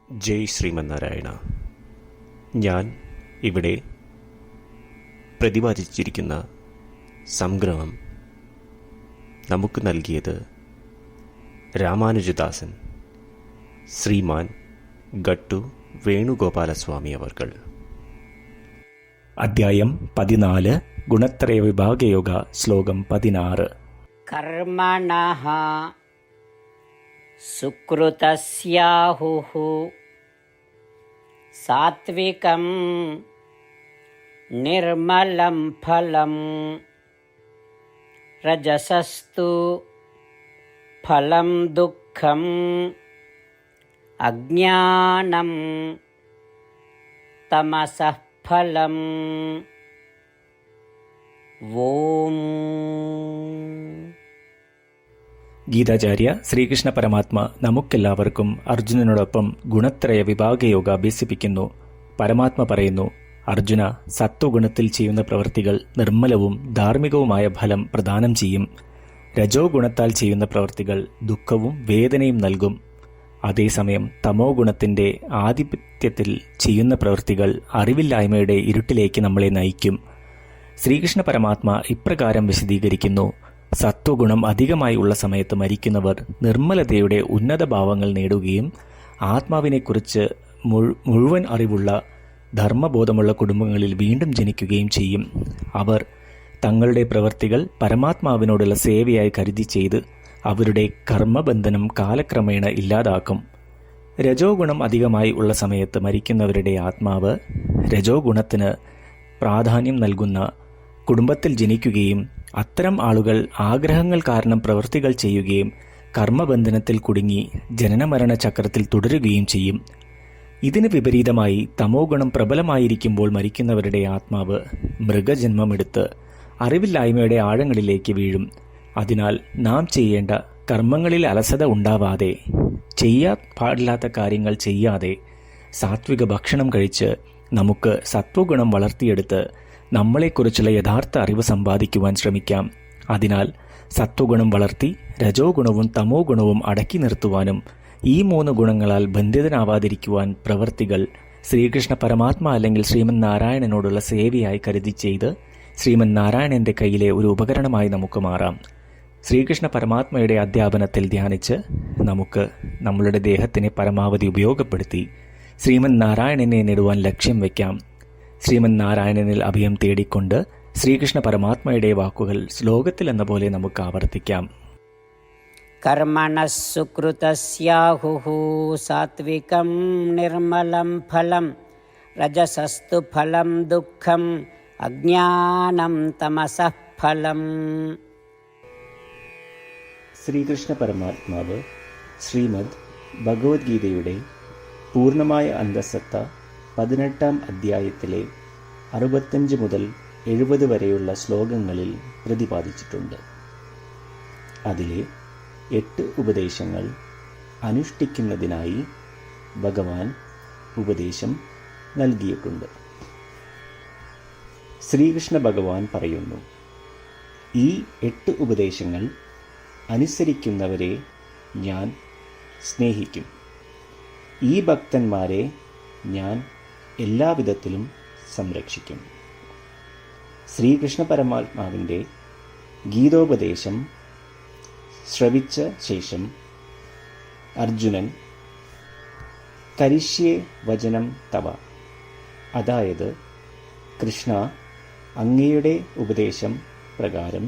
ജയ് ശ്രീമന്നാരായണ. ഞാൻ ഇവിടെ പ്രതിപാദിച്ചിരിക്കുന്ന സംഗ്രഹം നമുക്ക് നൽകിയത് രാമാനുജദാസൻ ശ്രീമാൻ ഗട്ടു വേണുഗോപാലസ്വാമി അവർകൾ. അധ്യായം 14 ഗുണത്രയ വിഭാഗയോഗ ശ്ലോകം 16. കർമ്മണഃ സുകൃതസ്യാഹുഃ സാത്വികം നിർമ്മലം ഫലം രജസസ്തു ഫലം ദുഃഖം അജ്ഞാനം തമസഃ ഫലം. ഓം. ഗീതാചാര്യ ശ്രീകൃഷ്ണ പരമാത്മ നമുക്കെല്ലാവർക്കും അർജുനനോടൊപ്പം ഗുണത്രയ വിഭാഗയോഗ അഭ്യസിപ്പിക്കുന്നു. പരമാത്മ പറയുന്നു, അർജുന, സത്വഗുണത്തിൽ ചെയ്യുന്ന പ്രവൃത്തികൾ നിർമ്മലവും ധാർമ്മികവുമായ ഫലം പ്രദാനം ചെയ്യും. രജോ ഗുണത്താൽ ചെയ്യുന്ന പ്രവൃത്തികൾ ദുഃഖവും വേദനയും നൽകും. അതേസമയം തമോ ഗുണത്തിന്റെ ആധിപത്യത്തിൽ ചെയ്യുന്ന പ്രവൃത്തികൾ അറിവില്ലായ്മയുടെ ഇരുട്ടിലേക്ക് നമ്മളെ നയിക്കും. ശ്രീകൃഷ്ണ പരമാത്മ ഇപ്രകാരം വിശദീകരിക്കുന്നു: സത്വഗുണം അധികമായി ഉള്ള സമയത്ത് മരിക്കുന്നവർ നിർമ്മലതയുടെ ഉന്നത ഭാവങ്ങൾ നേടുകയും ആത്മാവിനെക്കുറിച്ച് മുഴുവൻ അറിവുള്ള ധർമ്മബോധമുള്ള കുടുംബങ്ങളിൽ വീണ്ടും ജനിക്കുകയും ചെയ്യും. അവർ തങ്ങളുടെ പ്രവൃത്തികൾ പരമാത്മാവിനോടുള്ള സേവയായി കരുതി ചെയ്ത് അവരുടെ കർമ്മബന്ധനം കാലക്രമേണ ഇല്ലാതാക്കും. രജോ ഗുണം അധികമായി ഉള്ള സമയത്ത് മരിക്കുന്നവരുടെ ആത്മാവ് രജോ ഗുണത്തിന് പ്രാധാന്യം നൽകുന്ന കുടുംബത്തിൽ ജനിക്കുകയും അത്തരം ആളുകൾ ആഗ്രഹങ്ങൾ കാരണം പ്രവൃത്തികൾ ചെയ്യുകയും കർമ്മബന്ധനത്തിൽ കുടുങ്ങി ജനനമരണ ചക്രത്തിൽ തുടരുകയും ചെയ്യും. ഇതിന് വിപരീതമായി തമോ ഗുണം പ്രബലമായിരിക്കുമ്പോൾ മരിക്കുന്നവരുടെ ആത്മാവ് മൃഗജന്മമെടുത്ത് അറിവില്ലായ്മയുടെ ആഴങ്ങളിലേക്ക് വീഴും. അതിനാൽ നാം ചെയ്യേണ്ട കർമ്മങ്ങളിൽ അലസത ഉണ്ടാവാതെ, ചെയ്യാൻ പാടില്ലാത്ത കാര്യങ്ങൾ ചെയ്യാതെ സാത്വിക ഭക്ഷണം കഴിച്ച് നമുക്ക് സത്വഗുണം വളർത്തിയെടുത്ത് നമ്മളെക്കുറിച്ചുള്ള യഥാർത്ഥ അറിവ് സമ്പാദിക്കുവാൻ ശ്രമിക്കാം. അതിനാൽ സത്വഗുണം വളർത്തി രജോ ഗുണവും തമോ ഗുണവും അടക്കി നിർത്തുവാനും ഈ 3 ഗുണങ്ങളാൽ ബന്ധിതനാവാതിരിക്കുവാൻ പ്രവൃത്തികൾ ശ്രീകൃഷ്ണ പരമാത്മ അല്ലെങ്കിൽ ശ്രീമൻ നാരായണനോടുള്ള സേവയായി കരുതി ചെയ്ത് ശ്രീമൻ നാരായണന്റെ കയ്യിലെ ഒരു ഉപകരണമായി നമുക്ക് മാറാം. ശ്രീകൃഷ്ണ പരമാത്മയുടെ അധ്യാപനത്തിൽ ധ്യാനിച്ച് നമുക്ക് നമ്മളുടെ ദേഹത്തിനെ പരമാവധി ഉപയോഗപ്പെടുത്തി ശ്രീമൻ നാരായണനെ നേടുവാൻ ലക്ഷ്യം വയ്ക്കാം. ശ്രീമൻ നാരായണനിൽ അഭയം തേടിക്കൊണ്ട് ശ്രീകൃഷ്ണ പരമാത്മയുടെ വാക്കുകൾ ശ്ലോകത്തിൽ എന്ന പോലെ നമുക്ക് ആവർത്തിക്കാം. കർമ്മണഃ സുകൃതസ്യാഹുഃ സാത്വികം നിർമ്മലം ഫലം രജസസ്തു ഫലം ദുഃഖം അജ്ഞാനം തമസഃ ഫലം. ശ്രീകൃഷ്ണ പരമാത്മാവ് ശ്രീമദ് ഭഗവത്ഗീതയുടെ പൂർണ്ണമായ അന്തസത്ത 18-ാം അധ്യായത്തിലെ 65 മുതൽ 70 വരെയുള്ള ശ്ലോകങ്ങളിൽ പ്രതിപാദിച്ചിട്ടുണ്ട്. അതിലെ 8 ഉപദേശങ്ങൾ അനുഷ്ഠിക്കുന്നതിനായി ഭഗവാൻ ഉപദേശം നൽകിയിട്ടുണ്ട്. ശ്രീകൃഷ്ണ ഭഗവാൻ പറയുന്നു, ഈ 8 ഉപദേശങ്ങൾ അനുസരിക്കുന്നവരെ ഞാൻ സ്നേഹിക്കും. ഈ ഭക്തന്മാരെ ഞാൻ എല്ലാവിധത്തിലും സംരക്ഷിക്കും. ശ്രീകൃഷ്ണ പരമാത്മാവിൻ്റെ ഗീതോപദേശം ശ്രവിച്ച ശേഷം അർജുനൻ കരിഷ്യേ വചനം തവ, അതായത് കൃഷ്ണ, അങ്ങയുടെ ഉപദേശം പ്രകാരം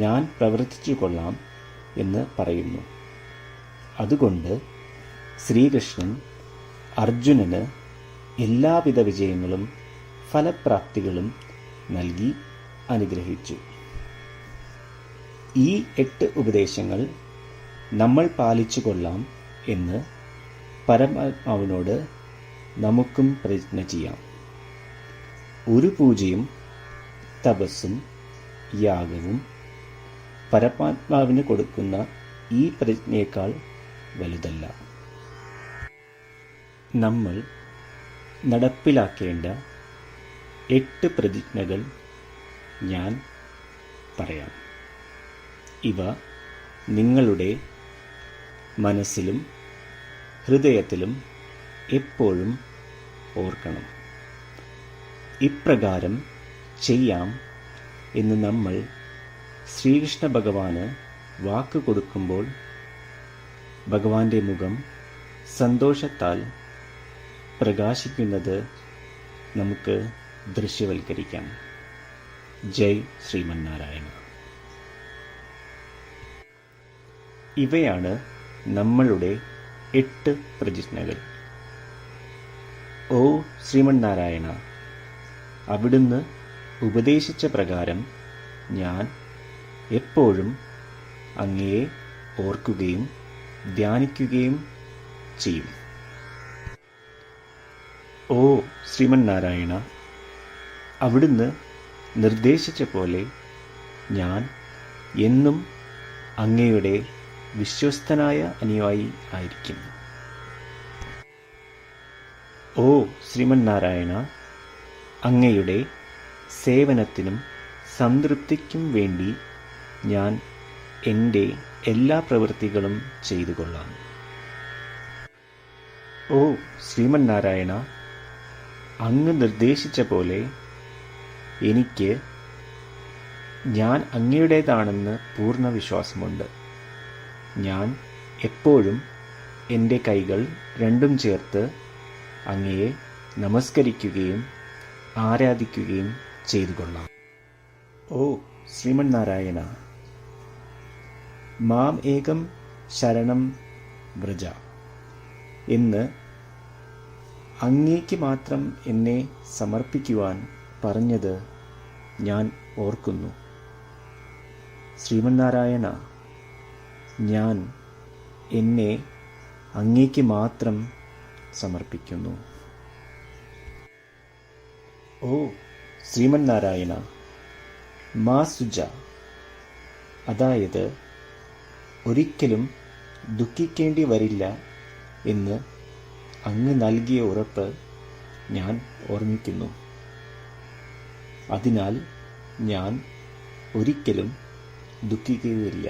ഞാൻ പ്രവർത്തിച്ചു കൊള്ളാം എന്ന് പറയുന്നു. അതുകൊണ്ട് ശ്രീകൃഷ്ണൻ അർജുനന് എല്ലാവിധ വിജയങ്ങളും ഫലപ്രാപ്തികളും നൽകി അനുഗ്രഹിച്ചു. ഈ 8 ഉപദേശങ്ങൾ നമ്മൾ പാലിച്ചു കൊള്ളാം എന്ന് പരമാത്മാവിനോട് നമുക്കും പ്രതിജ്ഞ ചെയ്യാം. ഒരു പൂജയും തപസ്സും യാഗവും പരമാത്മാവിന് കൊടുക്കുന്ന ഈ പ്രതിജ്ഞയേക്കാൾ വലുതല്ല. നമ്മൾ നടപ്പിലാക്കേണ്ട 8 പ്രതിജ്ഞകൾ ഞാൻ പറയാം. ഇവ നിങ്ങളുടെ മനസ്സിലും ഹൃദയത്തിലും എപ്പോഴും ഓർക്കണം. ഇപ്രകാരം ചെയ്യാം എന്ന് നമ്മൾ ശ്രീകൃഷ്ണ ഭഗവാന് വാക്ക് കൊടുക്കുമ്പോൾ ഭഗവാന്റെ മുഖം സന്തോഷത്താൽ പ്രകാശിക്കുന്നത് നമുക്ക് ദൃശ്യവൽക്കരിക്കാം. ജയ് ശ്രീമന്നാരായണ. ഇവയാണ് നമ്മളുടെ 8 പ്രതിജ്ഞകൾ. ഓ ശ്രീമന്നാരായണ, അവിടുന്ന് ഉപദേശിച്ച പ്രകാരം ഞാൻ എപ്പോഴും അങ്ങയെ ഓർക്കുകയും ധ്യാനിക്കുകയും ചെയ്യും. ഓ ശ്രീമന്നാരായണ, അവിടുന്ന് നിർദ്ദേശിച്ച പോലെ ഞാൻ എന്നും അങ്ങയുടെ വിശ്വസ്തനായ അനുയായി ആയിരിക്കും. ഓ ശ്രീമന്നാരായണ, അങ്ങയുടെ സേവനത്തിനും സംതൃപ്തിക്കും വേണ്ടി ഞാൻ എൻ്റെ എല്ലാ പ്രവൃത്തികളും ചെയ്തു കൊള്ളാം. ഓ ശ്രീമന്നാരായണ, അങ്ങ് നിർദ്ദേശിച്ച പോലെ എനിക്ക് ഞാൻ അങ്ങയുടേതാണെന്ന് പൂർണ്ണ വിശ്വാസമുണ്ട്. ഞാൻ എപ്പോഴും എൻ്റെ കൈകൾ രണ്ടും ചേർത്ത് അങ്ങയെ നമസ്കരിക്കുകയും ആരാധിക്കുകയും ചെയ്തു കൊള്ളാം. ഓ ശ്രീമന്നാരായണ, മാം ഏകം ശരണം വ്രജ എന്ന് അങ്ങേക്ക് മാത്രം എന്നെ സമർപ്പിക്കുവാൻ പറഞ്ഞത് ഞാൻ ഓർക്കുന്നു. ശ്രീമന്നാരായണ, ഞാൻ എന്നെ അങ്ങേക്ക് മാത്രം സമർപ്പിക്കുന്നു. ഓ ശ്രീമന്നാരായണ, മാ സുജ, അതായത് ഒരിക്കലും ദുഃഖിക്കേണ്ടി വരില്ല എന്ന് അങ്ങ് നൽകിയ ഉറപ്പ് ഞാൻ ഓർമ്മിക്കുന്നു. അതിനാൽ ഞാൻ ഒരിക്കലും ദുഃഖിക്കുകയില്ല.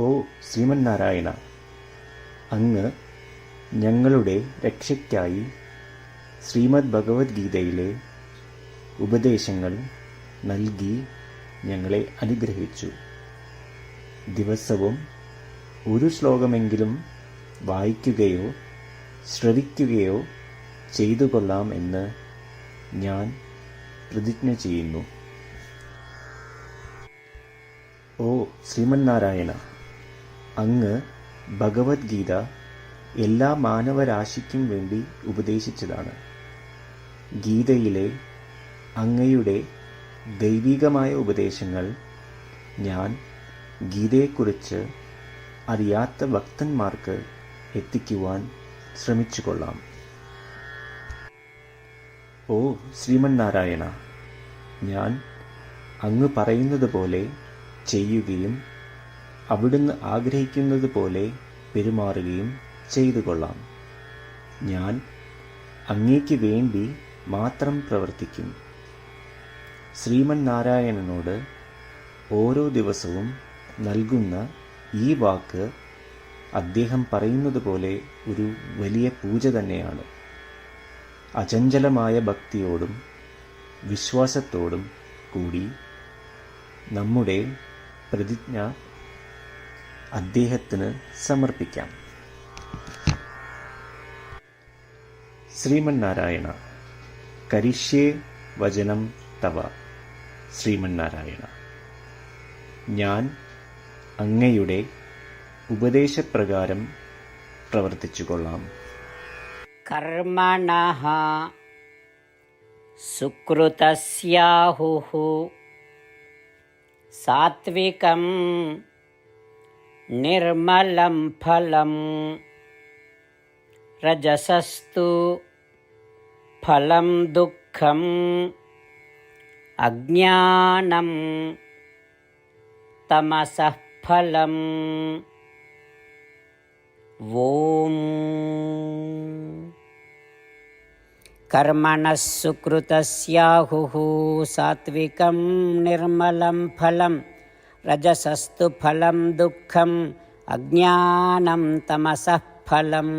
ഓ ശ്രീമന്നാരായണ, അങ്ങ് ഞങ്ങളുടെ രക്ഷയ്ക്കായി ശ്രീമദ് ഭഗവത്ഗീതയിലെ ഉപദേശങ്ങൾ നൽകി ഞങ്ങളെ അനുഗ്രഹിച്ചു. ദിവസവും ഒരു ശ്ലോകമെങ്കിലും വായിക്കുകയോ ശ്രവിക്കുകയോ ചെയ്തു കൊള്ളാം എന്ന് ഞാൻ പ്രതിജ്ഞ ചെയ്യുന്നു. ഓ ശ്രീമന്നാരായണ, അങ്ങ് ഭഗവത്ഗീത എല്ലാ മാനവരാശിക്കും വേണ്ടി ഉപദേശിച്ചതാണ്. ഗീതയിലെ അങ്ങയുടെ ദൈവികമായ ഉപദേശങ്ങൾ ഞാൻ ഗീതയെക്കുറിച്ച് അറിയാത്ത ഭക്തന്മാർക്ക് എത്തിക്കുവാൻ ശ്രമിച്ചുകൊള്ളാം. ഓ ശ്രീമന്നാരായണ, ഞാൻ അങ്ങ് പറയുന്നത് പോലെ ചെയ്യുകയും അവിടുന്ന് ആഗ്രഹിക്കുന്നത് പോലെ പെരുമാറുകയും ചെയ്തു കൊള്ളാം. ഞാൻ അങ്ങേക്ക് വേണ്ടി മാത്രം പ്രവർത്തിക്കും. ശ്രീമന്നാരായണനോട് ഓരോ ദിവസവും നൽകുന്ന ഈ വാക്ക് അദ്ദേഹം പറയുന്നത് പോലെ ഒരു വലിയ പൂജ തന്നെയാണ്. അചഞ്ചലമായ ഭക്തിയോടും വിശ്വാസത്തോടും കൂടി നമ്മുടെ പ്രതിജ്ഞ അദ്ദേഹത്തിന് സമർപ്പിക്കാം. ശ്രീമന്നാരായണ, കരിഷ്യേ വചനം തവ. ശ്രീമന്നാരായണ, ഞാൻ അങ്ങയുടെ ഉപദേശപ്രകാരം പ്രവർത്തിച്ചുകൊള്ളാം. കർമ്മണഃ സുകൃതസ്യാഹുഃ സാത്വികം നിർമ്മലം ഫലം രജസസ്തു ഫലം ദുഃഖം അജ്ഞാനം തമസഃ ഫലം. ഓം കർമ്മണഃ സുകൃതസ്യാഹുഃ സാത്വികം നിർമ്മലം ഫലം രജസസ്തു ഫലം ദുഃഖം അജ്ഞാനം തമസഃ ഫലം